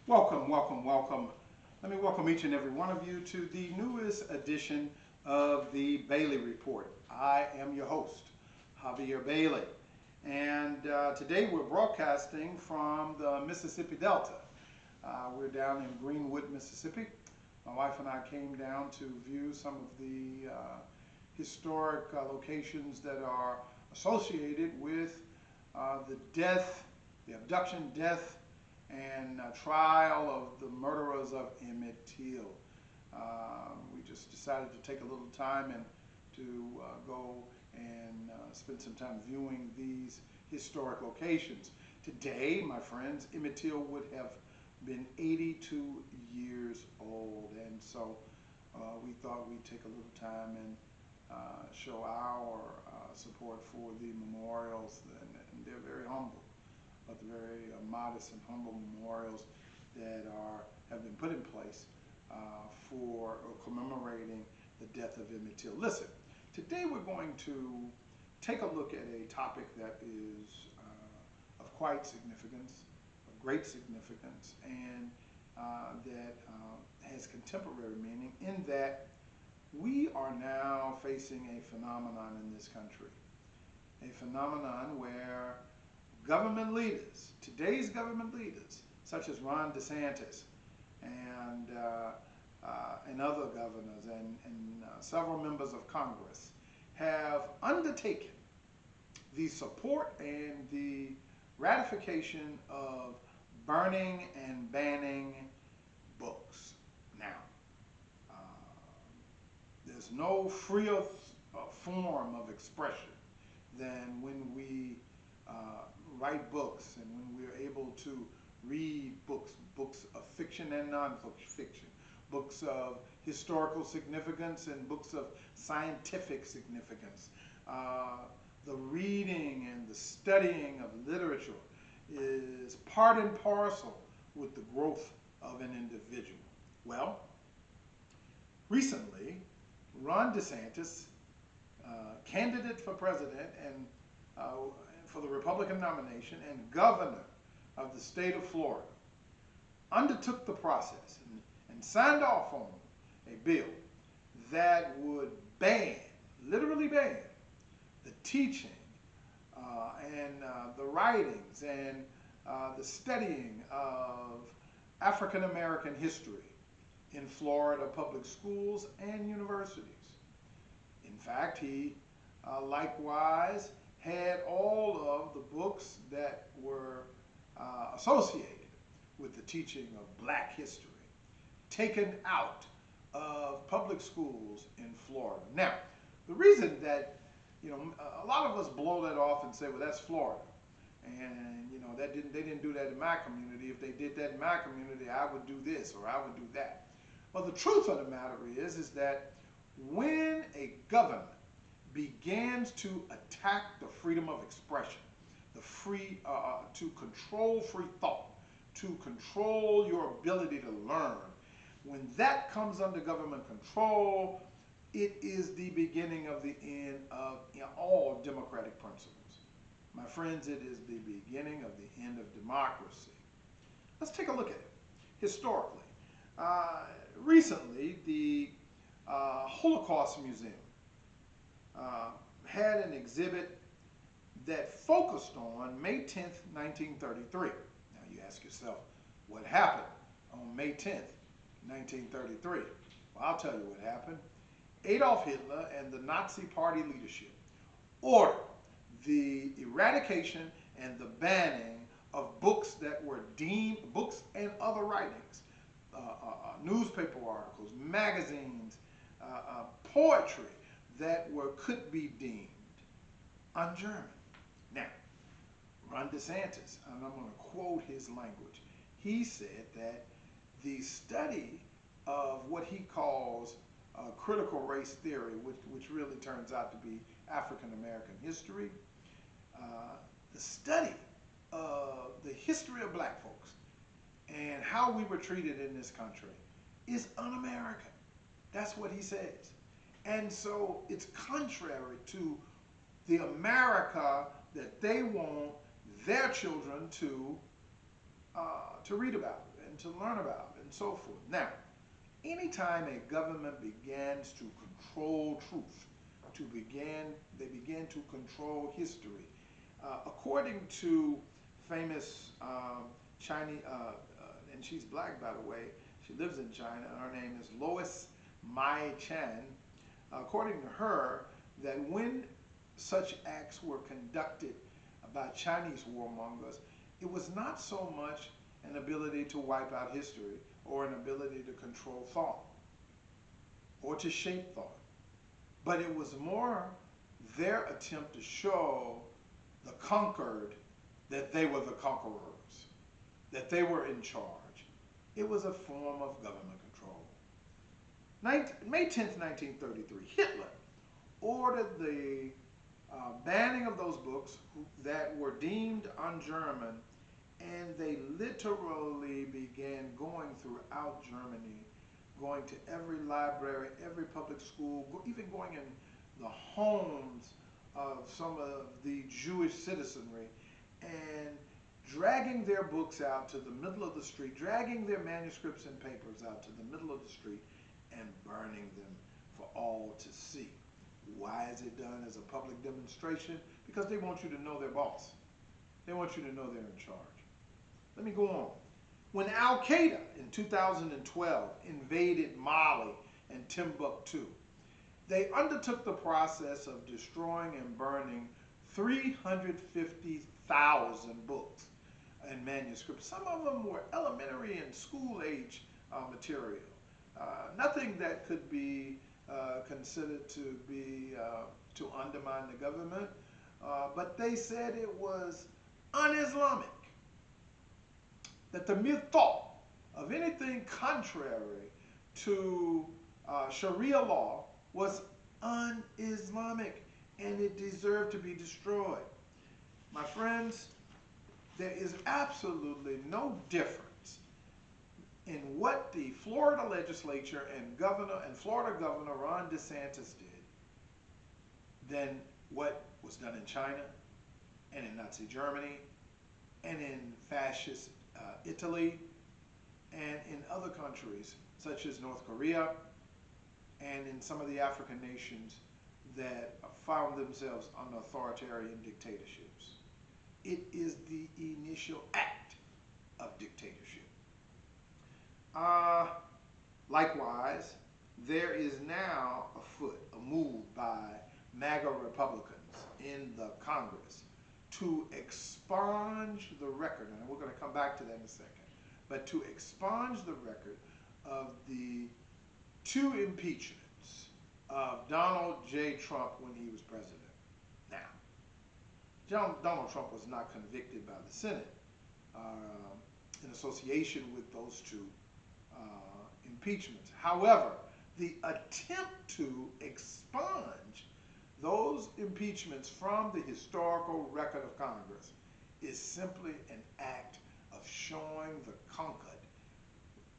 Welcome, welcome, welcome. Let me welcome each and every one of you to the newest edition of the Bailey Report. I am your host, Javier Bailey. And today we're broadcasting from the Mississippi Delta. We're down in Greenwood, Mississippi. My wife and I came down to view some of the historic locations that are associated with the death, the abduction, death, and trial of the murderers of Emmett Till. We just decided to take a little time and to go and spend some time viewing these historic locations. Today, my friends, Emmett Till would have been 82 years old, and so we thought we'd take a little time and show our support for the memorials, and they're very humble, but the very modest and humble memorials that have been put in place for commemorating the death of Emmett Till. Listen, today we're going to take a look at a topic that is of quite significance, of great significance, and that has contemporary meaning in that we are now facing a phenomenon in this country, a phenomenon where government leaders, today's government leaders, such as Ron DeSantis and other governors and several members of Congress, have undertaken the support and the ratification of burning and banning books. Now, there's no freer form of expression than when we write books and when we're able to read books of fiction and non-fiction, books of historical significance and books of scientific significance. The reading and the studying of literature is part and parcel with the growth of an individual. Well, recently, Ron DeSantis, candidate for president and for the Republican nomination and governor of the state of Florida, undertook the process and signed off on a bill that would ban, literally ban, the teaching and the writings and the studying of African American history in Florida public schools and universities. In fact, he likewise had all of the books that were associated with the teaching of black history taken out of public schools in Florida. Now, the reason that, a lot of us blow that off and say, well, that's Florida. And, they didn't do that in my community. If they did that in my community, I would do this or I would do that. Well, the truth of the matter is that when a government begins to attack the freedom of expression, to control free thought, to control your ability to learn, when that comes under government control, it is the beginning of the end of all democratic principles. My friends, it is the beginning of the end of democracy. Let's take a look at it historically. Recently, the Holocaust Museum had an exhibit that focused on May 10th, 1933. Now you ask yourself, what happened on May 10th, 1933? Well, I'll tell you what happened. Adolf Hitler and the Nazi Party leadership ordered the eradication and the banning of books that were deemed, books and other writings, newspaper articles, magazines, poetry that could be deemed un-German. Now, Ron DeSantis, and I'm going to quote his language, he said that the study of what he calls critical race theory, which really turns out to be African American history, the study of the history of black folks and how we were treated in this country is un-American. That's what he says. And so it's contrary to the America that they want their children to read about and to learn about and so forth. Now, anytime a government begins to control truth, they begin to control history. According to famous Chinese, and she's black by the way, she lives in China, her name is Lois Mai Chan. According to her, that when such acts were conducted by Chinese warmongers, it was not so much an ability to wipe out history or an ability to control thought or to shape thought, but it was more their attempt to show the conquered that they were the conquerors, that they were in charge. It was a form of government control. May 10th, 1933, Hitler ordered the banning of those books that were deemed un-German, and they literally began going throughout Germany, going to every library, every public school, even going in the homes of some of the Jewish citizenry, and dragging their books out to the middle of the street, dragging their manuscripts and papers out to the middle of the street, and burning them for all to see. Why is it done as a public demonstration? Because they want you to know their boss. They want you to know they're in charge. Let me go on. When Al-Qaeda in 2012 invaded Mali and Timbuktu, they undertook the process of destroying and burning 350,000 books and manuscripts. Some of them were elementary and school age material. Nothing that could be considered to be to undermine the government, but they said it was un-Islamic. That the mere thought of anything contrary to Sharia law was un-Islamic, and it deserved to be destroyed. My friends, there is absolutely no difference in what the Florida legislature and Florida Governor Ron DeSantis did than what was done in China and in Nazi Germany and in fascist Italy and in other countries such as North Korea and in some of the African nations that found themselves under authoritarian dictatorships. It is the initial act of dictatorship. Likewise, there is now afoot a move by MAGA Republicans in the Congress to expunge the record, and we're going to come back to that in a second, but to expunge the record of the two impeachments of Donald J. Trump when he was president. Now, Donald Trump was not convicted by the Senate in association with those two impeachments. However, the attempt to expunge those impeachments from the historical record of Congress is simply an act of showing the conquered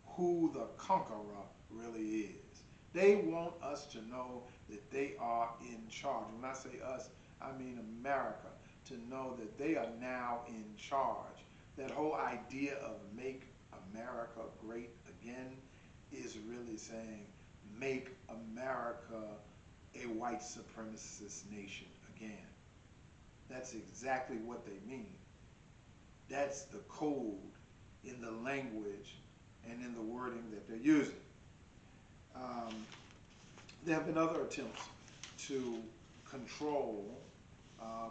who the conqueror really is. They want us to know that they are in charge. When I say us, I mean America, to know that they are now in charge. That whole idea of make America great again is really saying make America a white supremacist nation again. That's exactly what they mean. That's the code in the language and in the wording that they're using. There have been other attempts to control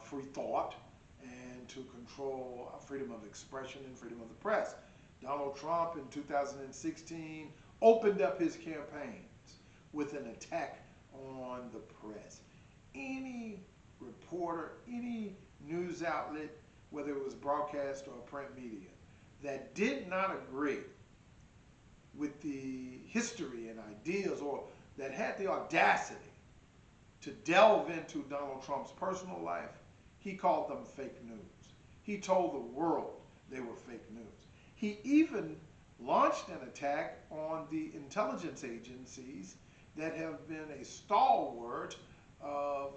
free thought and to control freedom of expression and freedom of the press. Donald Trump in 2016 opened up his campaigns with an attack on the press. Any reporter, any news outlet, whether it was broadcast or print media, that did not agree with the history and ideas, or that had the audacity to delve into Donald Trump's personal life, he called them fake news. He told the world they were fake news. He even launched an attack on the intelligence agencies that have been a stalwart of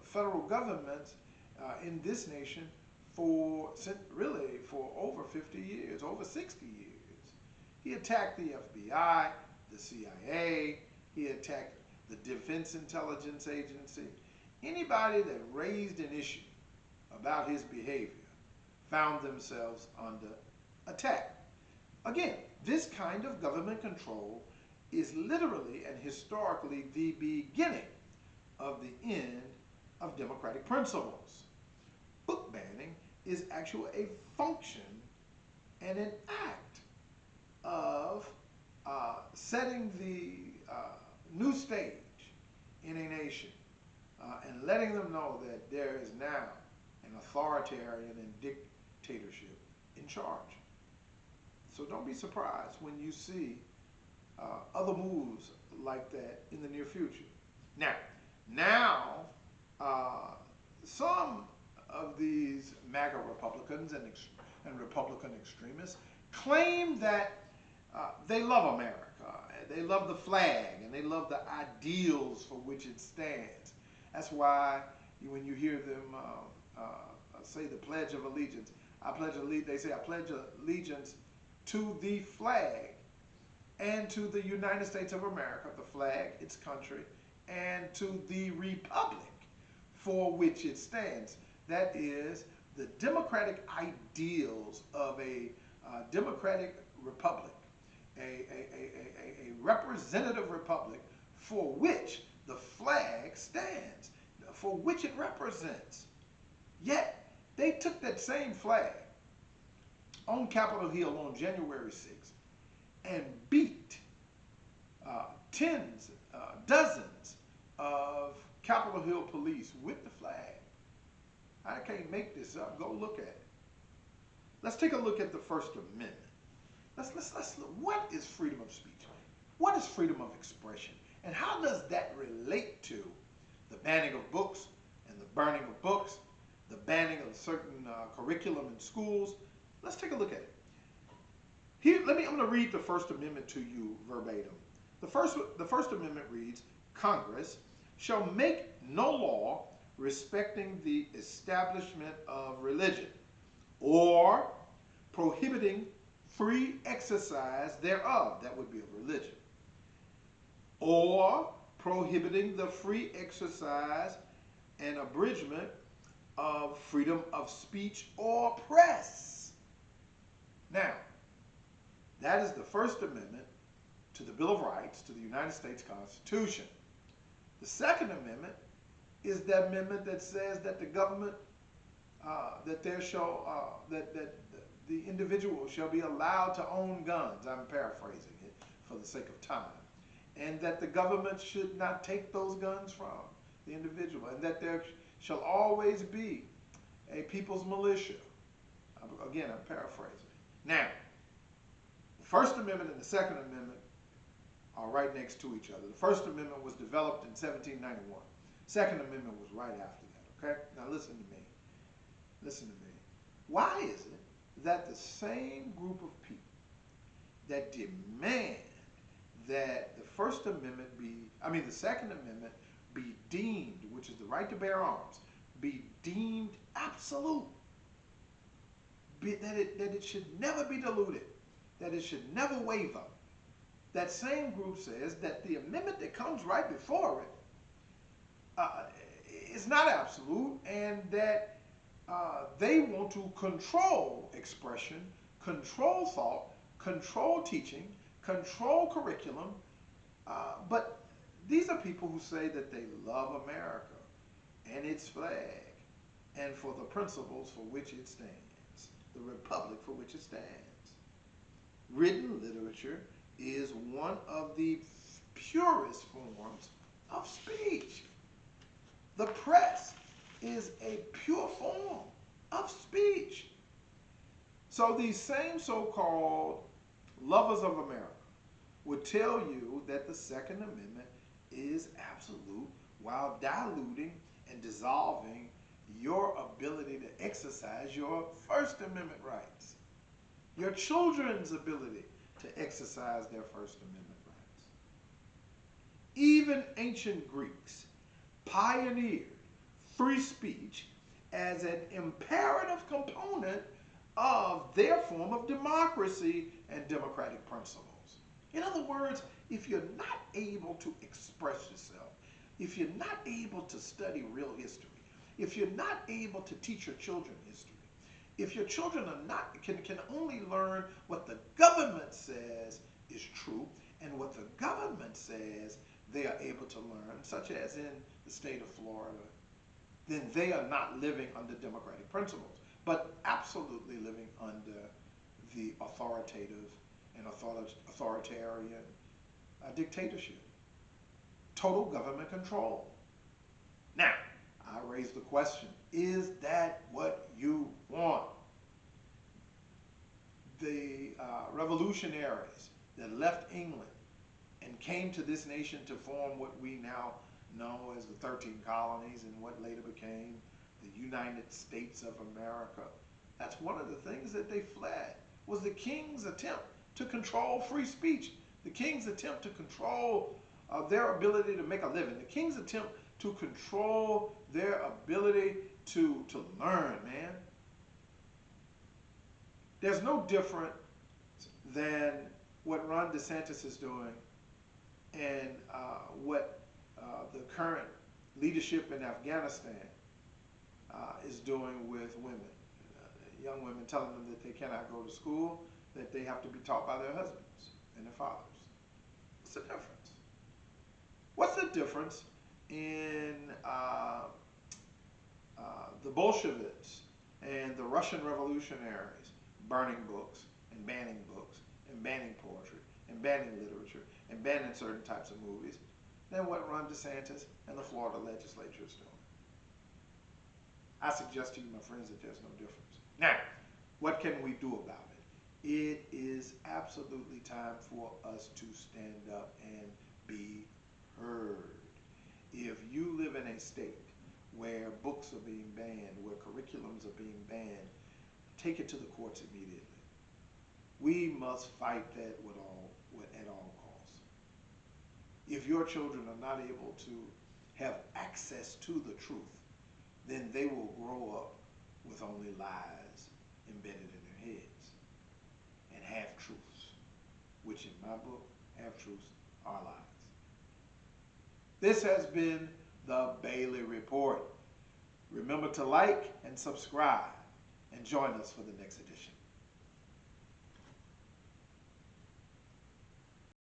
federal governments in this nation for over 50 years, over 60 years. He attacked the FBI, the CIA, he attacked the Defense Intelligence Agency. Anybody that raised an issue about his behavior found themselves under attack. Again, this kind of government control is literally and historically the beginning of the end of democratic principles. Book banning is actually a function and an act of setting the new stage in a nation and letting them know that there is now an authoritarian and dictatorship in charge. So don't be surprised when you see other moves like that in the near future. Now, some of these MAGA Republicans and Republican extremists claim that they love America, they love the flag, and they love the ideals for which it stands. That's why when you hear them say the Pledge of Allegiance, they say, I pledge allegiance to the flag and to the United States of America, the flag, its country, and to the republic for which it stands. That is the democratic ideals of a democratic republic, a representative republic for which the flag stands, for which it represents. Yet, they took that same flag on Capitol Hill on January 6th and beat dozens of Capitol Hill police with the flag. I can't make this up. Go look at it. Let's take a look at the First Amendment. Let's look. What is freedom of speech? What is freedom of expression? And how does that relate to the banning of books and the burning of books, the banning of certain curriculum in schools? Let's take a look at it. Here, I'm going to read the First Amendment to you verbatim. The First Amendment reads, Congress shall make no law respecting the establishment of religion or prohibiting free exercise thereof, that would be of religion, or prohibiting the free exercise and abridgment of freedom of speech or press. Now, that is the First Amendment to the Bill of Rights, to the United States Constitution. The Second Amendment is the amendment that says that the government, that the individual shall be allowed to own guns. I'm paraphrasing it for the sake of time. And that the government should not take those guns from the individual, and that there shall always be a people's militia. Again, I'm paraphrasing. Now, the First Amendment and the Second Amendment are right next to each other. The First Amendment was developed in 1791. Second Amendment was right after that, okay? Now listen to me. Listen to me. Why is it that the same group of people that demand that the Second Amendment be deemed, which is the right to bear arms, be deemed absolute, that it should never be diluted, that it should never waver. That same group says that the amendment that comes right before it is not absolute, and that they want to control expression, control thought, control teaching, control curriculum. But these are people who say that they love America and its flag and for the principles for which it stands, the republic for which it stands. Written literature is one of the purest forms of speech. The press is a pure form of speech. So these same so-called lovers of America would tell you that the Second Amendment is absolute while diluting and dissolving your ability to exercise your First Amendment rights, your children's ability to exercise their First Amendment rights. Even ancient Greeks pioneered free speech as an imperative component of their form of democracy and democratic principles. In other words, if you're not able to express yourself, if you're not able to study real history, if you're not able to teach your children history, if your children are not can only learn what the government says is true and what the government says they are able to learn, such as in the state of Florida, then they are not living under democratic principles, but absolutely living under the authoritative and authoritarian dictatorship, total government control. Now, I raise the question, is that what you want? The revolutionaries that left England and came to this nation to form what we now know as the 13 colonies and what later became the United States of America. That's one of the things that they fled, was the king's attempt to control free speech, the king's attempt to control their ability to make a living, the king's attempt to control their ability to learn, man. There's no different than what Ron DeSantis is doing and what the current leadership in Afghanistan is doing with women. Young women telling them that they cannot go to school, that they have to be taught by their husbands and their fathers. What's the difference? What's the difference in the Bolsheviks and the Russian revolutionaries burning books and banning poetry and banning literature and banning certain types of movies than what Ron DeSantis and the Florida legislature is doing? I suggest to you, my friends, that there's no difference. Now, what can we do about it? It is absolutely time for us to stand up and be heard. If you live in a state where books are being banned, where curriculums are being banned, take it to the courts immediately. We must fight that at all costs. If your children are not able to have access to the truth, then they will grow up with only lies embedded in their heads and half-truths, which in my book, half-truths are lies. This has been the Bailey Report. Remember to like and subscribe and join us for the next edition.